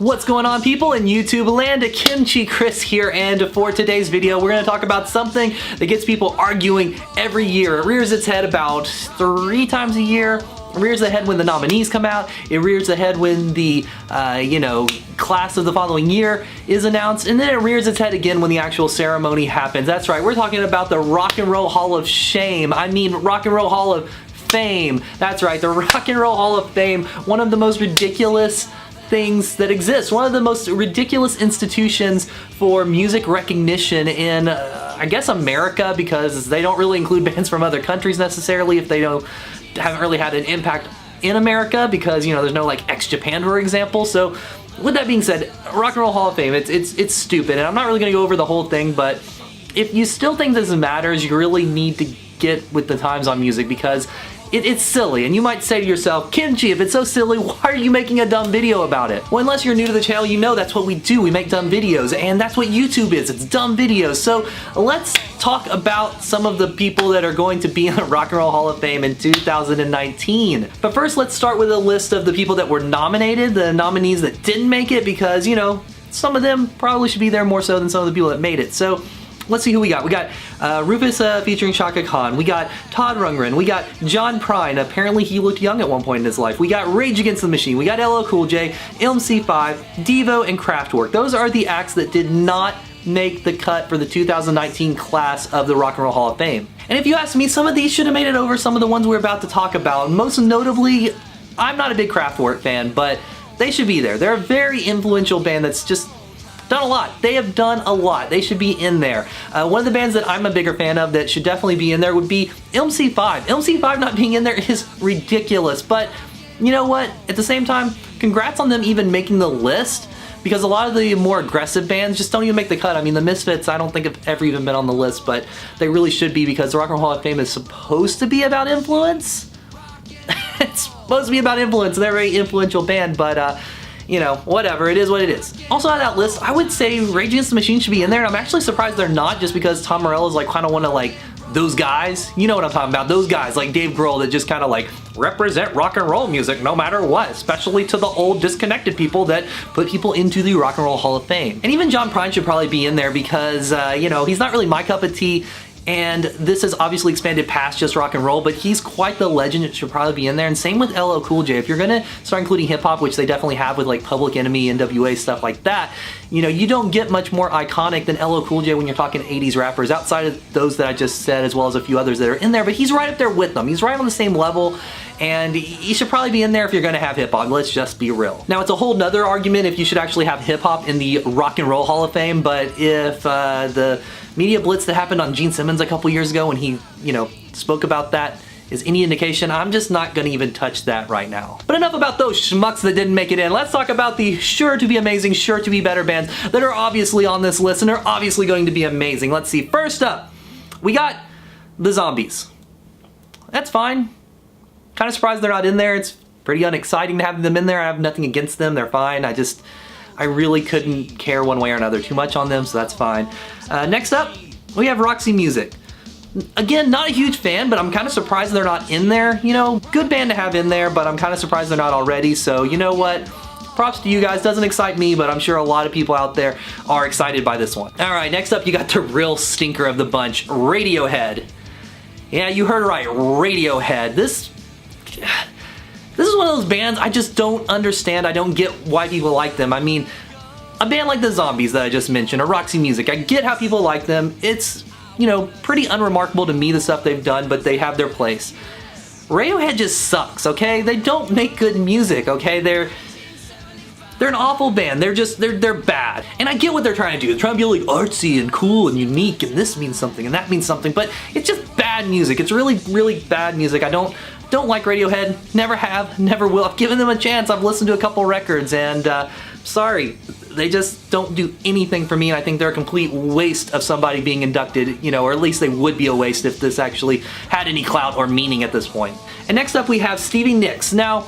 What's going on, people in YouTube land? Kimchi Chris here, and for today's video we're going to talk about something that gets people arguing every year. It rears its head about 3 times a year. It rears the head when the nominees come out. It rears the head when the, class of the following year is announced. And then it rears its head again when the actual ceremony happens. That's right, we're talking about the Rock and Roll Hall of Shame. I mean, Rock and Roll Hall of Fame. That's right, the Rock and Roll Hall of Fame. One of the most ridiculous things that exist. One of the most ridiculous institutions for music recognition in, I guess, America, because they don't really include bands from other countries necessarily if they haven't really had an impact in America, because, there's no like ex-Japan, for example. So with that being said, Rock and Roll Hall of Fame, it's stupid, and I'm not really going to go over the whole thing, but if you still think this matters, you really need to get with the times on music, because it's silly. And you might say to yourself, Kimchi, if it's so silly, why are you making a dumb video about it? Well, unless you're new to the channel, you know that's what we do. We make dumb videos, and that's what YouTube is. It's dumb videos. So let's talk about some of the people that are going to be in the Rock and Roll Hall of Fame in 2019. But first, let's start with a list of the people that were nominated, the nominees that didn't make it, because, some of them probably should be there more so than some of the people that made it. So let's see who we got. We got Rufus featuring Shaka Khan. We got Todd Rundgren. We got John Prine. Apparently he looked young at one point in his life. We got Rage Against the Machine. We got LL Cool J, MC5, Devo, and Kraftwerk. Those are the acts that did not make the cut for the 2019 class of the Rock and Roll Hall of Fame. And if you ask me, some of these should have made it over some of the ones we're about to talk about. Most notably, I'm not a big Kraftwerk fan, but they should be there. They're a very influential band that's just done a lot. They have done a lot. They should be in there. One of the bands that I'm a bigger fan of that should definitely be in there would be MC5. MC5 not being in there is ridiculous, but you know what? At the same time, congrats on them even making the list, because a lot of the more aggressive bands just don't even make the cut. I mean, the Misfits, I don't think have ever even been on the list, but they really should be, because the Rock and Roll Hall of Fame is supposed to be about influence. It's supposed to be about influence. They're a very influential band, but whatever, it is what it is. Also on that list, I would say Rage Against the Machine should be in there, and I'm actually surprised they're not, just because Tom Morello is like kind of one of like those guys, you know what I'm talking about, those guys like Dave Grohl that just kind of like represent rock and roll music no matter what, especially to the old disconnected people that put people into the Rock and Roll Hall of Fame. And even John Prine should probably be in there, because he's not really my cup of tea, and this has obviously expanded past just rock and roll, but he's quite the legend. It should probably be in there. And same with LL Cool J. If you're gonna start including hip-hop, which they definitely have with like Public Enemy, NWA, stuff like that, you don't get much more iconic than LL Cool J when you're talking 80s rappers, outside of those that I just said, as well as a few others that are in there, but he's right up there with them. He's right on the same level, and he should probably be in there if you're gonna have hip-hop. Let's just be real. Now, it's a whole nother argument if you should actually have hip-hop in the Rock and Roll Hall of Fame, but if the media blitz that happened on Gene Simmons a couple years ago when he, spoke about that is any indication, I'm just not gonna even touch that right now. But enough about those schmucks that didn't make it in. Let's talk about the sure to be amazing, sure to be better bands that are obviously on this list and are obviously going to be amazing. Let's see. First up, we got the Zombies. That's fine. Kind of surprised they're not in there. It's pretty unexciting to have them in there. I have nothing against them. They're fine. I really couldn't care one way or another too much on them, so that's fine. Next up, we have Roxy Music. Again, not a huge fan, but I'm kind of surprised they're not in there. Good band to have in there, but I'm kind of surprised they're not already, so you know what? Props to you guys. Doesn't excite me, but I'm sure a lot of people out there are excited by this one. Alright, next up you got the real stinker of the bunch, Radiohead. Yeah, you heard right, Radiohead. This is one of those bands I just don't understand. I don't get why people like them. I mean, a band like the Zombies that I just mentioned, or Roxy Music, I get how people like them. It's, pretty unremarkable to me, the stuff they've done, but they have their place. Radiohead just sucks, okay? They don't make good music, okay? They're an awful band. They're bad. And I get what they're trying to do. They're trying to be like artsy and cool and unique, and this means something and that means something, but it's just bad music. It's really, really bad music. I don't like Radiohead. Never have, never will. I've given them a chance. I've listened to a couple records, and sorry, they just don't do anything for me, and I think they're a complete waste of somebody being inducted, or at least they would be a waste if this actually had any clout or meaning at this point. And next up we have Stevie Nicks. Now,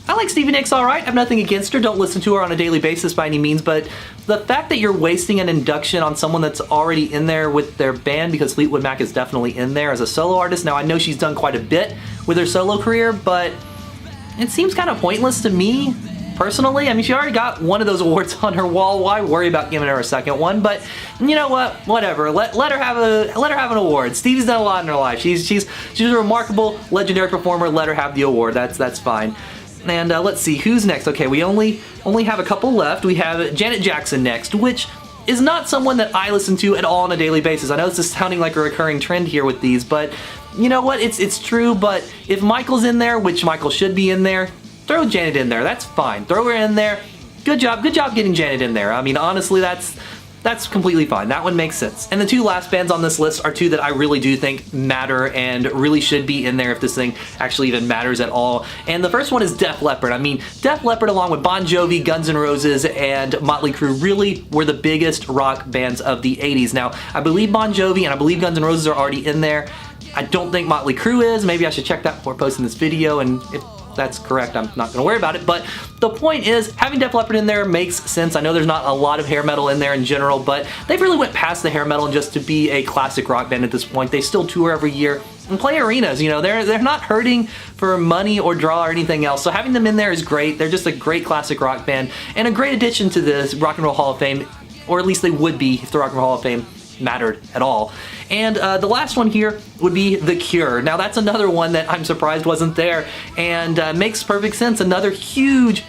I like Stevie Nicks alright, I have nothing against her, don't listen to her on a daily basis by any means, but the fact that you're wasting an induction on someone that's already in there with their band, because Fleetwood Mac is definitely in there as a solo artist. Now, I know she's done quite a bit with her solo career, but it seems kind of pointless to me. Personally, I mean, she already got one of those awards on her wall. Why worry about giving her a second one? But you know what? Whatever. Let her have an award. Stevie's done a lot in her life. She's a remarkable, legendary performer. Let her have the award. That's fine. And let's see who's next. Okay, we only have a couple left. We have Janet Jackson next, which is not someone that I listen to at all on a daily basis. I know this is sounding like a recurring trend here with these, but you know what? It's true. But if Michael's in there, which Michael should be in there, throw Janet in there. That's fine. Throw her in there. Good job getting Janet in there. I mean, honestly, that's completely fine. That one makes sense. And the two last bands on this list are two that I really do think matter and really should be in there if this thing actually even matters at all. And the first one is Def Leppard. I mean, Def Leppard along with Bon Jovi, Guns N' Roses, and Motley Crue really were the biggest rock bands of the 80s. Now, I believe Bon Jovi and I believe Guns N' Roses are already in there. I don't think Motley Crue is. Maybe I should check that before posting this video, and if that's correct, I'm not gonna worry about it. But the point is, having Def Leppard in there makes sense. I know there's not a lot of hair metal in there in general, but they've really went past the hair metal just to be a classic rock band at this point. They still tour every year and play arenas. You know, they're not hurting for money or draw or anything else. So having them in there is great. They're just a great classic rock band and a great addition to the Rock and Roll Hall of Fame, or at least they would be if the Rock and Roll Hall of Fame mattered at all. And the last one here would be The Cure. Now that's another one that I'm surprised wasn't there, and makes perfect sense. Another huge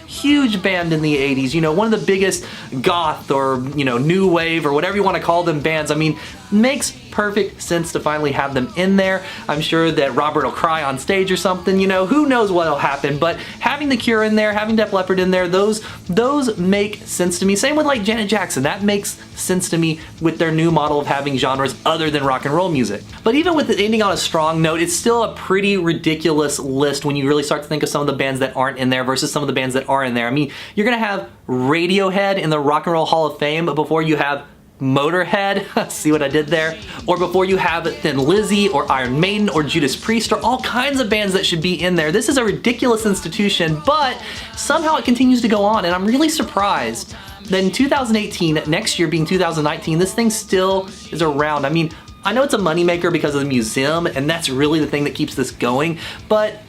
band in the 80s. You know, one of the biggest goth or, you know, new wave or whatever you want to call them bands. I mean, makes perfect sense to finally have them in there. I'm sure that Robert will cry on stage or something, you know, who knows what'll happen, but having The Cure in there, having Def Leppard in there, those make sense to me. Same with like Janet Jackson. That makes sense to me with their new model of having genres other than rock and roll music. But even with it ending on a strong note, it's still a pretty ridiculous list when you really start to think of some of the bands that aren't in there versus some of the bands that are in there. I mean, you're gonna have Radiohead in the Rock and Roll Hall of Fame before you have Motorhead, see what I did there? Or before you have Thin Lizzy or Iron Maiden or Judas Priest or all kinds of bands that should be in there. This is a ridiculous institution, but somehow it continues to go on, and I'm really surprised that in 2018, next year being 2019, this thing still is around. I mean, I know it's a moneymaker because of the museum, and that's really the thing that keeps this going, but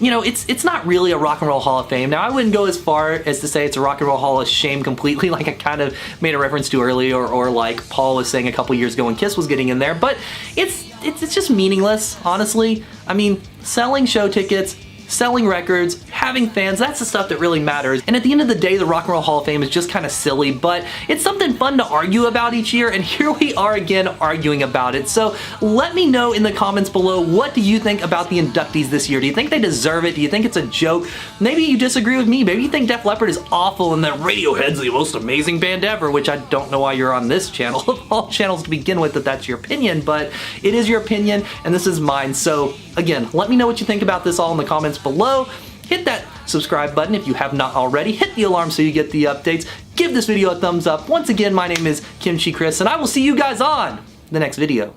you know, it's not really a Rock and Roll Hall of Fame. Now, I wouldn't go as far as to say it's a Rock and Roll Hall of Shame completely, like I kind of made a reference to earlier, or like Paul was saying a couple years ago when Kiss was getting in there, but it's just meaningless, honestly. I mean, selling show tickets, selling records, having fans, that's the stuff that really matters. And at the end of the day, the Rock and Roll Hall of Fame is just kind of silly, but it's something fun to argue about each year, and here we are again arguing about it. So let me know in the comments below, what do you think about the inductees this year? Do you think they deserve it? Do you think it's a joke? Maybe you disagree with me. Maybe you think Def Leppard is awful and that Radiohead's the most amazing band ever, which I don't know why you're on this channel, of all channels to begin with, that that's your opinion, but it is your opinion and this is mine. So again, let me know what you think about this all in the comments below. Hit that subscribe button if you have not already. Hit the alarm so you get the updates. Give this video a thumbs up. Once again, my name is Kimchi Chris, and I will see you guys on the next video.